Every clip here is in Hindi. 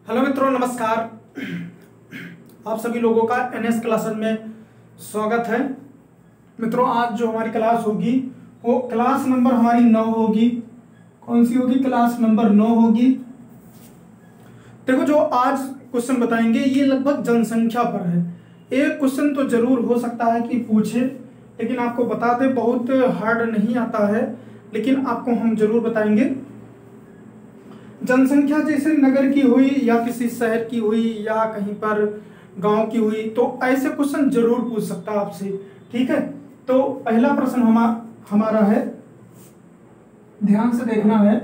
हेलो मित्रों, नमस्कार। आप सभी लोगों का एनएस क्लासेस में स्वागत है। मित्रों, आज जो हमारी क्लास होगी वो क्लास नंबर हमारी 9 होगी। कौन सी होगी? क्लास नंबर 9 होगी। देखो, जो आज क्वेश्चन बताएंगे ये लगभग जनसंख्या पर है। एक क्वेश्चन तो जरूर हो सकता है कि पूछे, लेकिन आपको बता दें बहुत हार्ड नहीं आता है, लेकिन आपको हम जरूर बताएंगे। जनसंख्या जैसे नगर की हुई या किसी शहर की हुई या कहीं पर गांव की हुई, तो ऐसे क्वेश्चन जरूर पूछ सकता है आपसे। ठीक है, तो पहला प्रश्न हमारा है, ध्यान से देखना है।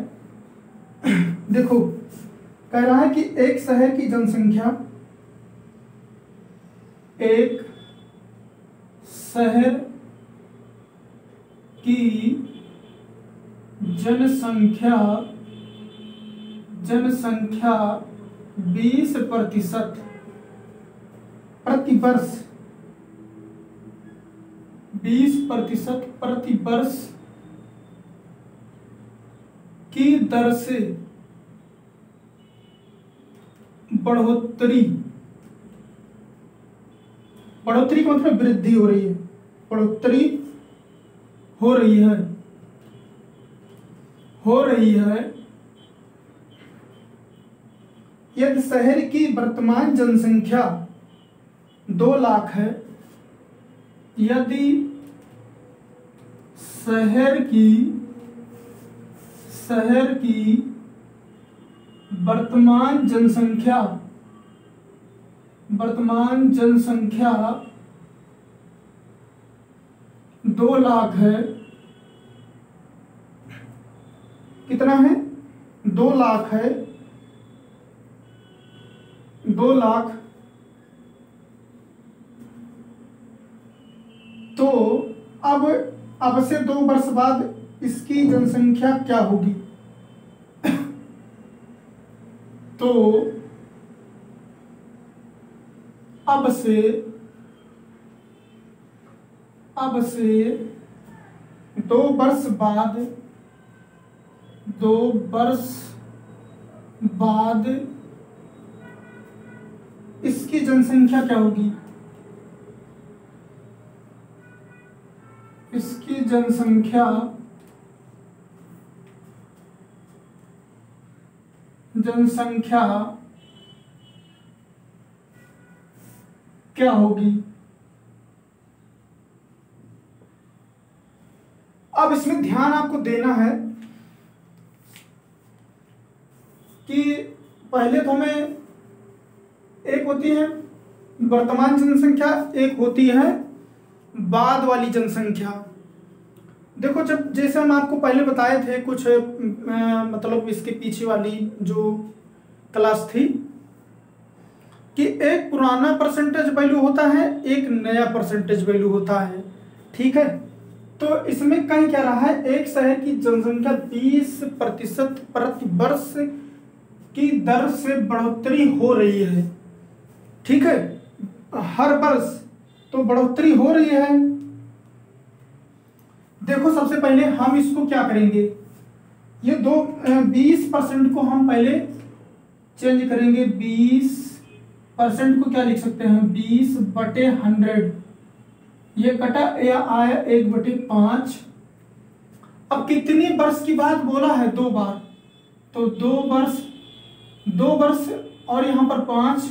देखो, कह रहा है कि एक शहर की जनसंख्या, एक शहर की जनसंख्या 20% प्रतिवर्ष 20% प्रतिवर्ष की दर से बढ़ोतरी का मतलब वृद्धि हो रही है, बढ़ोतरी हो रही है यदि शहर की वर्तमान जनसंख्या 2 लाख है, यदि शहर की वर्तमान जनसंख्या 2 लाख है, कितना है? 2 लाख है, 2 लाख। तो अब से 2 वर्ष बाद इसकी जनसंख्या क्या होगी? तो अब से 2 वर्ष बाद इसकी जनसंख्या क्या होगी? इसकी जनसंख्या क्या होगी? अब इसमें ध्यान आपको देना है कि पहले तो हमें एक होती है वर्तमान जनसंख्या, एक होती है बाद वाली जनसंख्या। देखो, जब जैसे हम आपको पहले बताए थे कुछ मतलब इसके पीछे वाली जो क्लास थी कि एक पुराना परसेंटेज वैल्यू होता है, एक नया परसेंटेज वैल्यू होता है। ठीक है, तो इसमें कहीं क्या रहा है, एक शहर की जनसंख्या 20% प्रतिवर्ष की दर से बढ़ोतरी हो रही है। ठीक है, हर वर्ष तो बढ़ोतरी हो रही है। देखो, सबसे पहले हम इसको क्या करेंगे, ये 20% को हम पहले चेंज करेंगे। 20% को क्या लिख सकते हैं? 20/100। ये कटा या आया 1/5। अब कितनी वर्ष की बात बोला है? 2 बार, तो 2 वर्ष और यहाँ पर 5,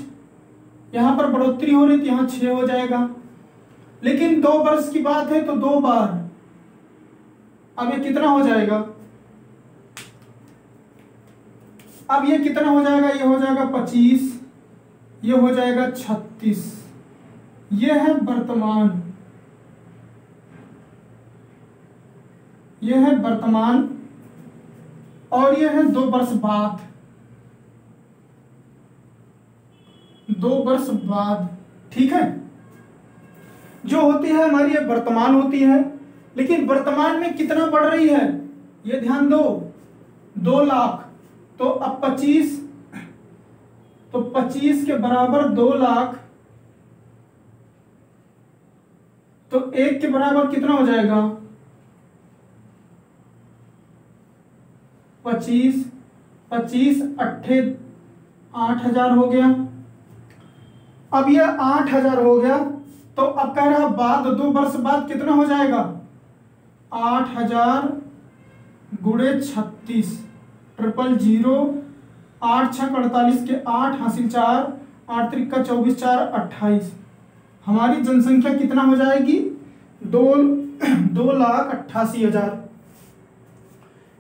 यहाँ पर बढ़ोतरी हो रही थी, यहाँ 6 हो जाएगा। लेकिन 2 वर्ष की बात है तो 2 बार, अब ये कितना हो जाएगा? अब ये कितना हो जाएगा? ये हो जाएगा 25, ये हो जाएगा 36। ये है वर्तमान, ये है वर्तमान, और ये है 2 वर्ष बाद, 2 वर्ष बाद। ठीक है, जो होती है हमारी ये वर्तमान होती है, लेकिन वर्तमान में कितना बढ़ रही है ये ध्यान दो, 2 लाख। तो अब 25 के बराबर 2 लाख, तो 1 के बराबर कितना हो जाएगा? 25 25 अट्ठे 8,000 हो गया। अब ये 8,000 हो गया, तो अब कह रहा है बाद 2 वर्ष बाद कितना हो जाएगा? 8,000 गुणे 36 000, 8 छक 48 के 8 हासिल 4, 8 त्रिका 24, 4 28। हमारी जनसंख्या कितना हो जाएगी? 2,88,000।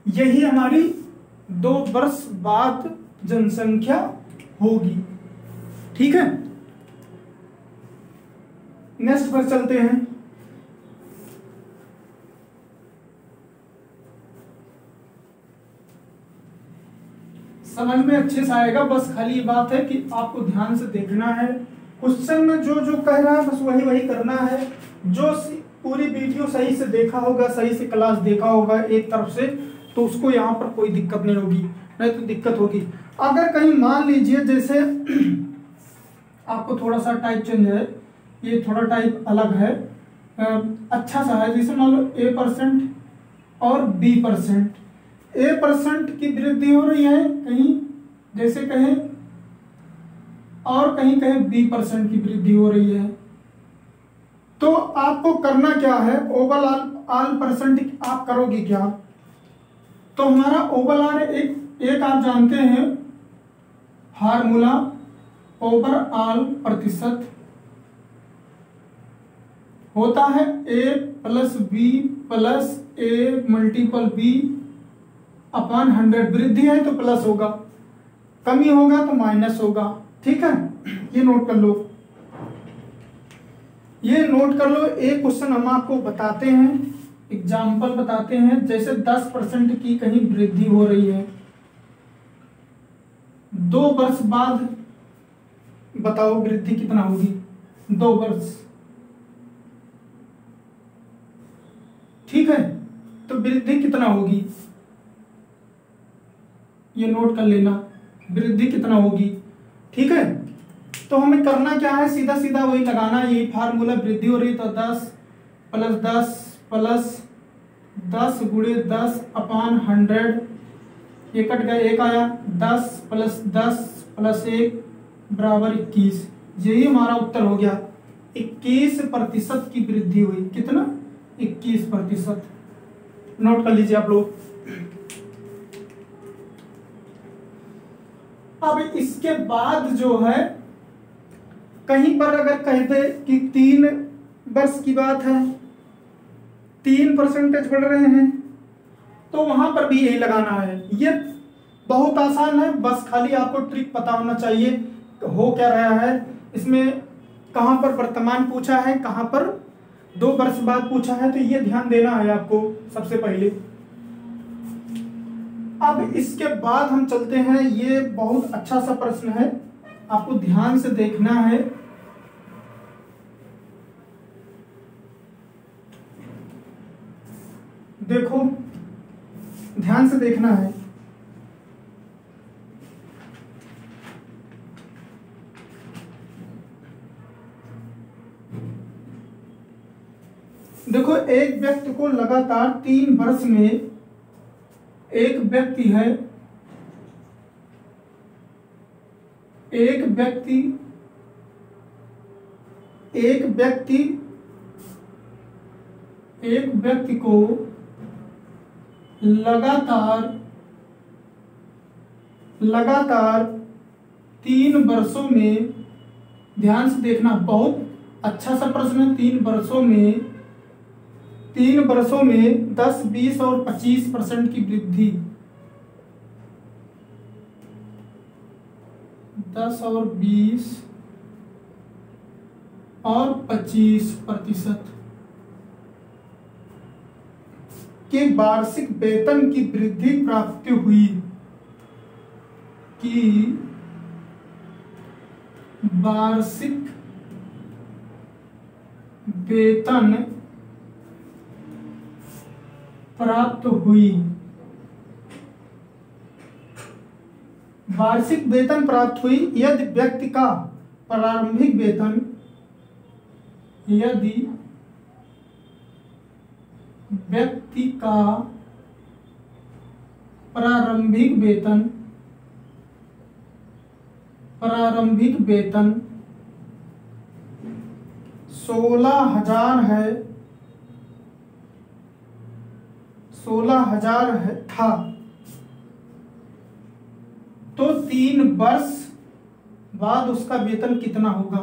यही हमारी 2 वर्ष बाद जनसंख्या होगी। ठीक है, नेक्स्ट पर चलते हैं। समझ में अच्छे से आएगा, बस खाली ये बात है कि आपको ध्यान से देखना है। क्वेश्चन में जो जो कह रहा है बस वही वही करना है। जो पूरी वीडियो सही से देखा होगा, सही से क्लास देखा होगा एक तरफ से, तो उसको यहाँ पर कोई दिक्कत नहीं होगी, नहीं तो दिक्कत होगी। अगर कहीं मान लीजिए जैसे आपको थोड़ा सा टाइप चेंज है, ये थोड़ा टाइप अलग है, अच्छा सा है, जैसे मान लो A% और B%। A% की वृद्धि हो रही है कहीं, जैसे कहें, और कहीं कहें B% की वृद्धि हो रही है। तो आपको करना क्या है? ओवरऑल परसेंट आप करोगे क्या? तो हमारा ओवरऑल एक आप जानते हैं फार्मूला, ओवरऑल प्रतिशत होता है A plus B plus A multiple B upon 100। वृद्धि है तो प्लस होगा, कमी होगा तो माइनस होगा। ठीक है, ये नोट कर लो, ये नोट कर लो। एक क्वेश्चन हम आपको बताते हैं, एग्जाम्पल बताते हैं। जैसे 10% की कहीं वृद्धि हो रही है, 2 वर्ष बाद बताओ वृद्धि कितना होगी? 2 वर्ष। ठीक है, तो वृद्धि कितना होगी ये नोट कर लेना, वृद्धि कितना होगी। ठीक है, तो हमें करना क्या है? सीधा सीधा वही लगाना, यही फार्मूला। वृद्धि हो रही तो 10 प्लस 10 प्लस 10 गुणे 10 अपॉन 100। ये कट गया, एक आया, 10 प्लस 10 प्लस 1 बराबर 21। यही हमारा उत्तर हो गया। 21% की वृद्धि हुई। कितना? 21%। नोट कर लीजिए आप लोग। अब इसके बाद जो है, कहीं पर अगर कह दे कि 3 वर्ष की बात है, 3% बढ़ रहे हैं, तो वहां पर भी यही लगाना है। ये बहुत आसान है, बस खाली आपको ट्रिक पता होना चाहिए हो क्या रहा है इसमें, कहां पर वर्तमान पूछा है, कहां पर 2 वर्ष बाद पूछा है, तो ये ध्यान देना है आपको सबसे पहले। अब इसके बाद हम चलते हैं, ये बहुत अच्छा सा प्रश्न है, आपको ध्यान से देखना है। देखो, ध्यान से देखना है। देखो, एक व्यक्ति को लगातार 3 वर्ष में, एक व्यक्ति है, एक व्यक्ति को लगातार 3 वर्षों में, ध्यान से देखना, बहुत अच्छा सा प्रश्न है। 3 वर्षों में 10, 20 और 25% की वृद्धि, 10 और 20 और 25% के वार्षिक वेतन की वृद्धि प्राप्त हुई, कि वार्षिक वेतन प्राप्त हुई, वार्षिक वेतन प्राप्त हुई यदि व्यक्ति का प्रारंभिक वेतन, यदि व्यक्ति का प्रारंभिक वेतन प्रारंभिक वेतन 16,000 है, 16,000 है था, तो 3 वर्ष बाद उसका वेतन कितना होगा?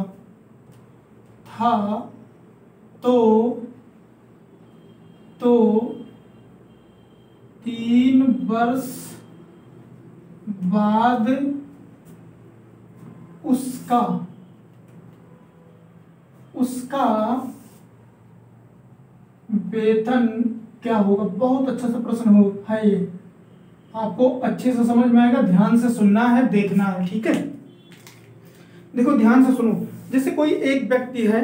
था तो 3 वर्ष बाद उसका वेतन क्या होगा? बहुत अच्छा सा प्रश्न है ये, आपको अच्छे से समझ में आएगा, ध्यान से सुनना है, देखना है, ठीक है। देखो ध्यान से सुनो, जैसे कोई एक व्यक्ति है,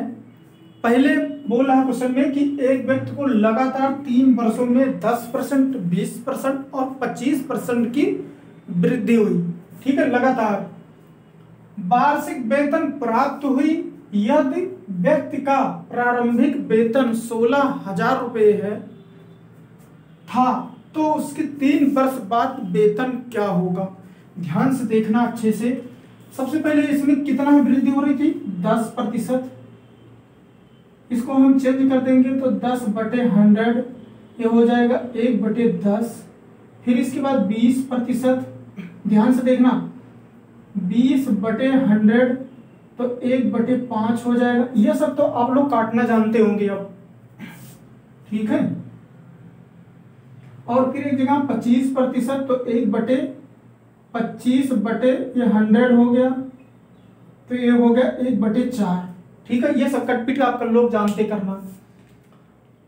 पहले बोला है क्वेश्चन में कि एक व्यक्ति को लगातार 3 वर्षों में 10%, 20% और 25% की वृद्धि हुई, ठीक है, लगातार वार्षिक वेतन प्राप्त हुई यदि व्यक्ति का प्रारंभिक वेतन 16,000 रुपये है था, तो उसके 3 वर्ष बाद वेतन क्या होगा? ध्यान से देखना अच्छे से। सबसे पहले इसमें कितना वृद्धि हो रही थी? 10%। इसको हम चेंज कर देंगे तो 10/100 ये हो जाएगा 1/10। फिर इसके बाद 20%, ध्यान से देखना, 20/100 तो 1/5 हो जाएगा। ये सब तो आप लोग काटना जानते होंगे अब, ठीक है। और फिर एक जगह 25% तो 1/25/100 हो गया, तो ये हो गया 1/4, ठीक है। ये सब कटपिट आप लोग जानते करना।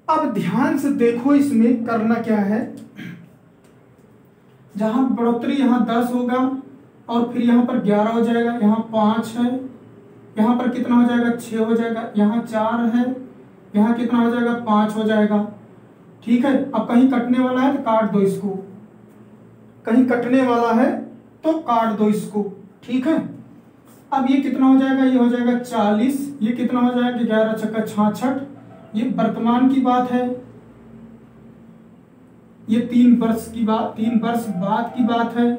अब ध्यान से देखो, इसमें करना क्या है, जहां बढ़ोतरी यहाँ 10 होगा और फिर यहाँ पर 11 हो जाएगा, यहाँ 5 है, यहाँ पर कितना हो जाएगा? 6 हो जाएगा, यहाँ 4 है, यहाँ कितना हो जाएगा? 5 हो जाएगा, ठीक है। अब कहीं कटने वाला है तो काट दो इसको, कहीं कटने वाला है तो काट दो इसको, ठीक है। अब ये कितना हो जाएगा? ये हो जाएगा 40, ये कितना हो जाएगा? 11 छक्का 66। ये वर्तमान की बात है, ये 3 वर्ष की बात, 3 वर्ष बाद की बात है।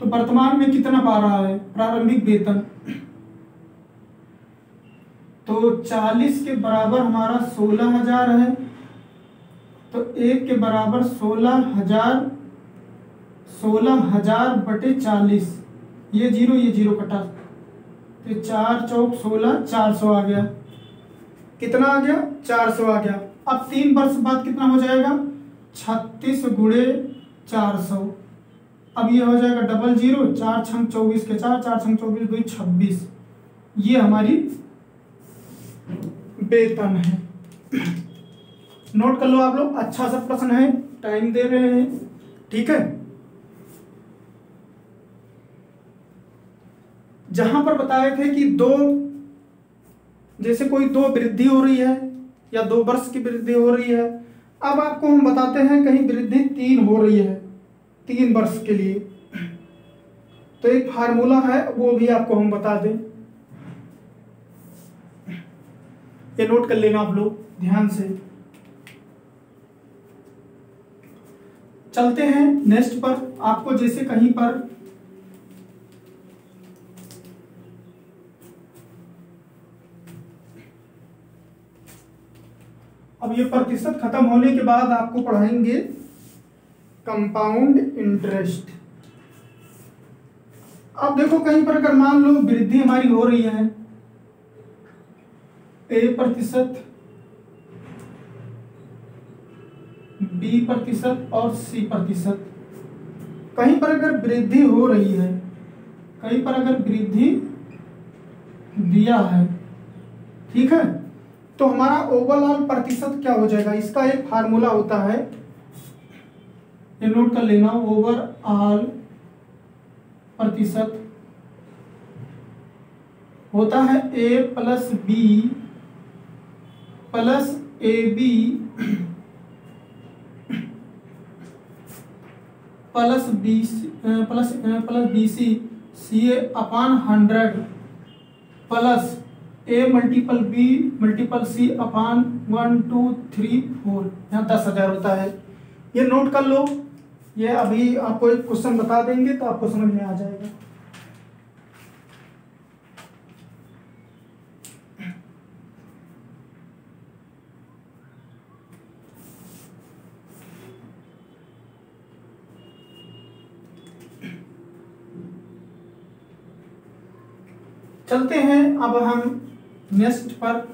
तो वर्तमान में कितना पा रहा है प्रारंभिक वेतन? तो 40 के बराबर हमारा 16,000 है, तो 1 के बराबर 16,000/40। ये जीरो कटा, तो 4 चौक 16, 400 आ गया। कितना आ गया? 400 आ गया। अब 3 वर्ष बाद कितना हो जाएगा? 36 × 400। अब ये हो जाएगा 00, 4 छंग 24 के 4, 4 छंग 24 2 26। ये हमारी वेतन है। नोट कर लो आप लोग, अच्छा सा प्रश्न है, टाइम दे रहे हैं, ठीक है। जहां पर बताए थे कि जैसे कोई 2 वृद्धि हो रही है या 2 वर्ष की वृद्धि हो रही है, अब आपको हम बताते हैं कहीं वृद्धि 3 हो रही है 3 वर्ष के लिए, तो एक फार्मूला है, वो भी आपको हम बता दें। ये नोट कर लेना आप लोग ध्यान से। चलते हैं नेक्स्ट पर। आपको जैसे कहीं पर अब ये प्रतिशत खत्म होने के बाद आपको पढ़ाएंगे कंपाउंड इंटरेस्ट। अब देखो कहीं पर अगर मान लो वृद्धि हमारी हो रही है A%, B% और C%, कहीं पर अगर वृद्धि हो रही है, कहीं पर अगर वृद्धि दिया है, ठीक है, तो हमारा ओवरऑल प्रतिशत क्या हो जाएगा? इसका एक फार्मूला होता है, ये नोट कर लेना, ओवरऑल प्रतिशत होता है A+B + AB + BC CA/100 plus A × B × C/1 2 3 4। यहाँ 10,000 होता है। ये नोट कर लो, ये अभी आपको एक क्वेश्चन बता देंगे तो आपको समझ में आ जाएगा। चलते हैं अब हम नेक्स्ट पर।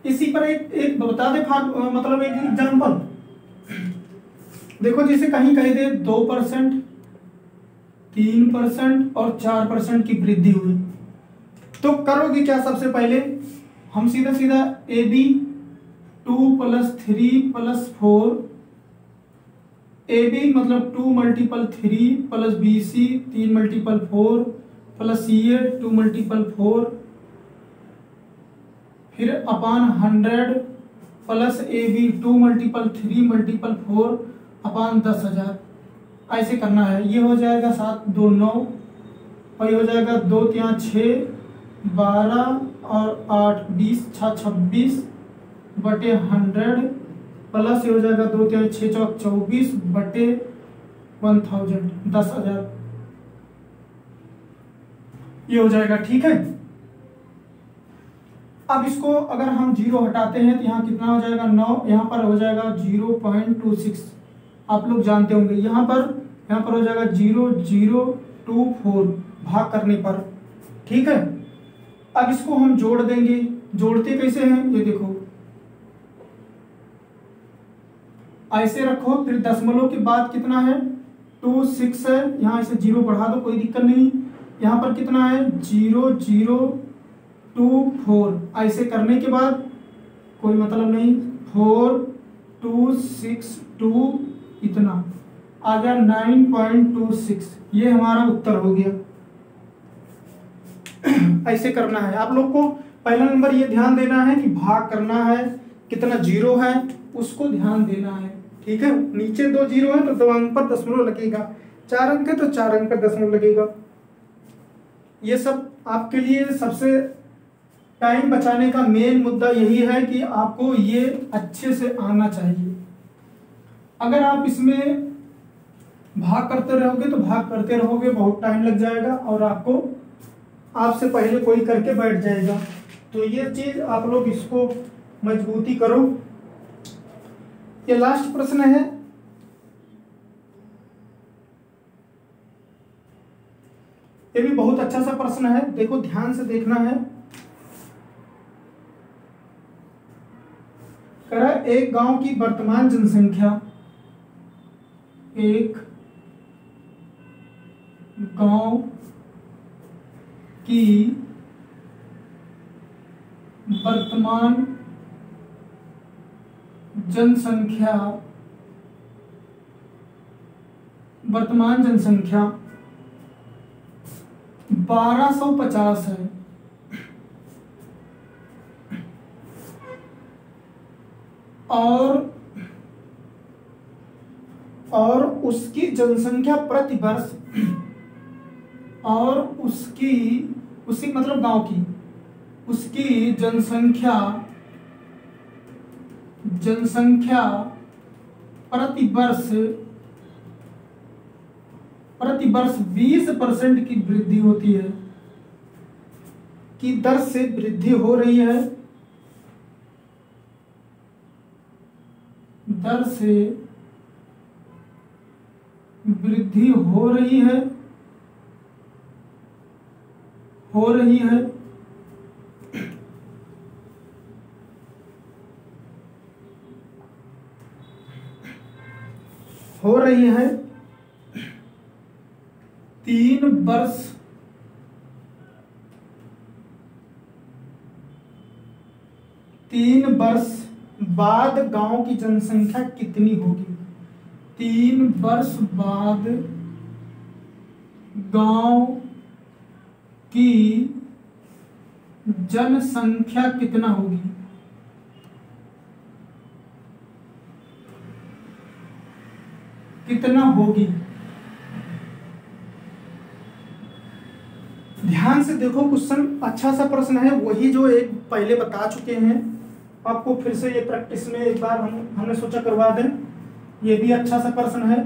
इसी पर एक बता दे मतलब एक एग्जांपल देखो, जैसे कहीं कह दे 2%, 3% और 4% की वृद्धि हुई, तो करोगे क्या? सबसे पहले हम सीधा सीधा ए बी 2 + 3 + 4, ए बी मतलब 2 × 3 + बी सी 3 × 4 + सी ए 2 × 4, फिर अपान 100 प्लस ए बी 2 × 3 × 4 अपान 10,000। ऐसे करना है। ये हो जाएगा 7 2 9 और ये हो जाएगा 2 3 6 12 और 8 20 6 26 बटे 100 प्लस ये हो जाएगा 2 3 6 4 24 बटे 1000 10,000। ये हो जाएगा, ठीक है। अब इसको अगर हम 0 हटाते हैं तो यहाँ कितना हो जाएगा 9, यहाँ पर हो जाएगा 0.26। आप लोग जानते होंगे यहाँ पर हो जाएगा 0.024 भाग करने पर, ठीक है। अब इसको हम जोड़ देंगे। जोड़ते कैसे हैं ये देखो, ऐसे रखो, फिर दशमलव के बाद कितना है 26 है, यहाँ इसे 0 बढ़ा दो, कोई दिक्कत नहीं। यहाँ पर कितना है 0.024। ऐसे करने के बाद कोई मतलब नहीं, 4262 इतना आ गया 9.26। ये हमारा उत्तर हो गया। ऐसे करना है आप लोग को। पहला नंबर ये ध्यान देना है कि भाग करना है, कितना 0 है उसको ध्यान देना है, ठीक है। नीचे 2 0 है तो 2 अंक पर दशमलव लगेगा, 4 अंक है तो 4 अंक पर दशमलव लगेगा। ये सब आपके लिए सबसे टाइम बचाने का मेन मुद्दा यही है कि आपको ये अच्छे से आना चाहिए। अगर आप इसमें भाग करते रहोगे बहुत टाइम लग जाएगा और आपसे पहले कोई करके बैठ जाएगा। तो ये चीज आप लोग इसको मजबूती करो। ये लास्ट प्रश्न है, ये भी बहुत अच्छा सा प्रश्न है, देखो ध्यान से देखना है। कह रहा है एक गांव की वर्तमान जनसंख्या, एक गांव की वर्तमान जनसंख्या 1250 है और उसकी जनसंख्या प्रति वर्ष और उसकी मतलब गांव की उसकी जनसंख्या प्रति वर्ष 20% की वृद्धि होती है, की दर से वृद्धि हो रही है, दर से वृद्धि हो रही है हो रही है 3 वर्ष बाद गांव की जनसंख्या कितनी होगी? 3 वर्ष बाद गांव की जनसंख्या कितना होगी? कितना होगी? ध्यान से देखो, क्वेश्चन अच्छा सा प्रश्न है, वही जो एक पहले बता चुके हैं। आपको फिर से ये प्रैक्टिस में एक बार हमने सोचा करवा दें। ये भी अच्छा सा प्रश्न है।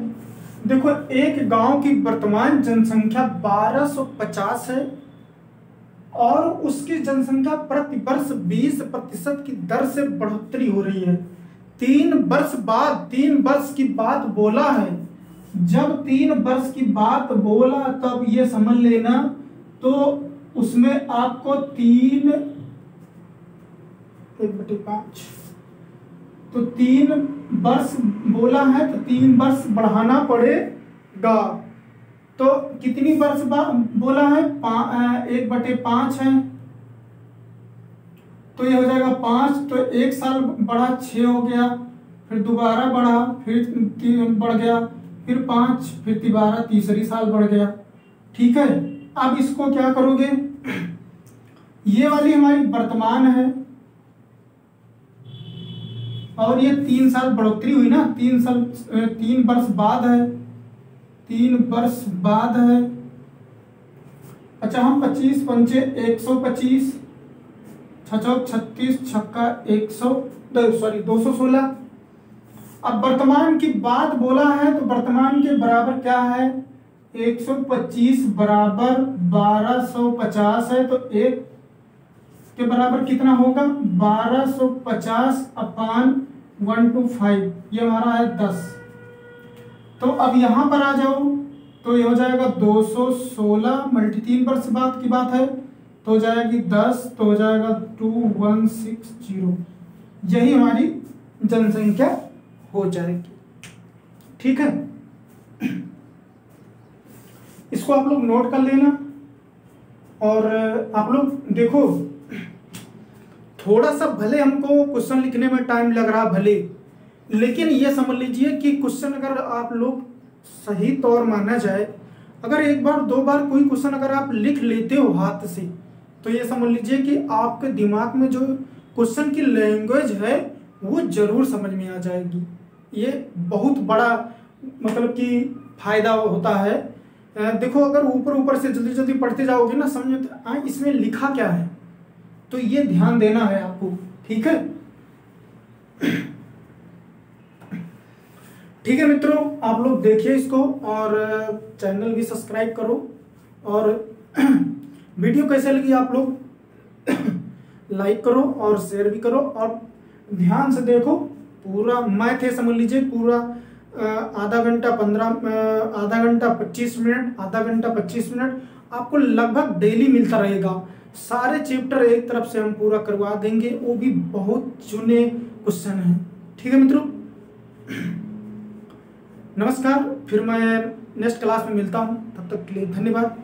देखो, एक गांव की वर्तमान जनसंख्या 1250 है और उसकी जनसंख्या प्रति वर्ष 20% की दर से बढ़ोतरी हो रही है। 3 वर्ष की बात बोला है। जब 3 वर्ष की बात बोला तब ये समझ लेना, तो उसमें आपको 1/5 तो 3 वर्ष बोला है तो 3 वर्ष बढ़ाना पड़ेगा। तो कितनी वर्ष बोला है? 1/5 है, तो ये हो जाएगा 5। तो 1 साल बढ़ा 6 हो गया, फिर दोबारा बढ़ा, फिर 3 बढ़ गया, फिर 5, फिर दोबारा तीसरी साल बढ़ गया। ठीक है, अब इसको क्या करोगे? ये वाली हमारी वर्तमान है और ये 3 साल बढ़ोतरी हुई ना, 3 वर्ष बाद है, 3 वर्ष बाद है। अच्छा, हम 25 पंचे 125, 6 36, 6 216। अब वर्तमान की बात बोला है तो वर्तमान के बराबर क्या है? 125 बराबर 1250 है, तो 1 के बराबर कितना होगा? 1250/125, ये हमारा है 10। तो अब यहां पर आ जाओ, तो ये हो जाएगा 216 मल्टी 3 वर्ष बाद की बात है, तो हो जाएगी 10, तो हो जाएगा 2160। यही हमारी जनसंख्या हो जाएगी। ठीक है, इसको आप लोग नोट कर लेना। और आप लोग देखो, थोड़ा सा भले हमको क्वेश्चन लिखने में टाइम लग रहा भले, लेकिन ये समझ लीजिए कि क्वेश्चन अगर आप लोग सही तौर माना जाए, अगर 1 बार 2 बार कोई क्वेश्चन अगर आप लिख लेते हो हाथ से, तो ये समझ लीजिए कि आपके दिमाग में जो क्वेश्चन की लैंग्वेज है वो जरूर समझ में आ जाएगी। ये बहुत बड़ा मतलब कि फायदा होता है। देखो, अगर ऊपर से जल्दी जल्दी पढ़ते जाओगे ना, समझ में इसमें लिखा क्या है, तो ये ध्यान देना है आपको। ठीक है, ठीक है मित्रों, आप लोग देखिए इसको और चैनल भी सब्सक्राइब करो। और वीडियो कैसे लगी आप लोग लाइक करो और शेयर भी करो, और ध्यान से देखो। पूरा मैथ है, समझ लीजिए पूरा आधा घंटा 25 मिनट, आधा घंटा 25 मिनट आपको लगभग डेली मिलता रहेगा। सारे चैप्टर एक तरफ से हम पूरा करवा देंगे, वो भी बहुत चुने क्वेश्चन हैं। ठीक है मित्रों, नमस्कार। फिर मैं नेक्स्ट क्लास में मिलता हूँ, तब तक के लिए धन्यवाद।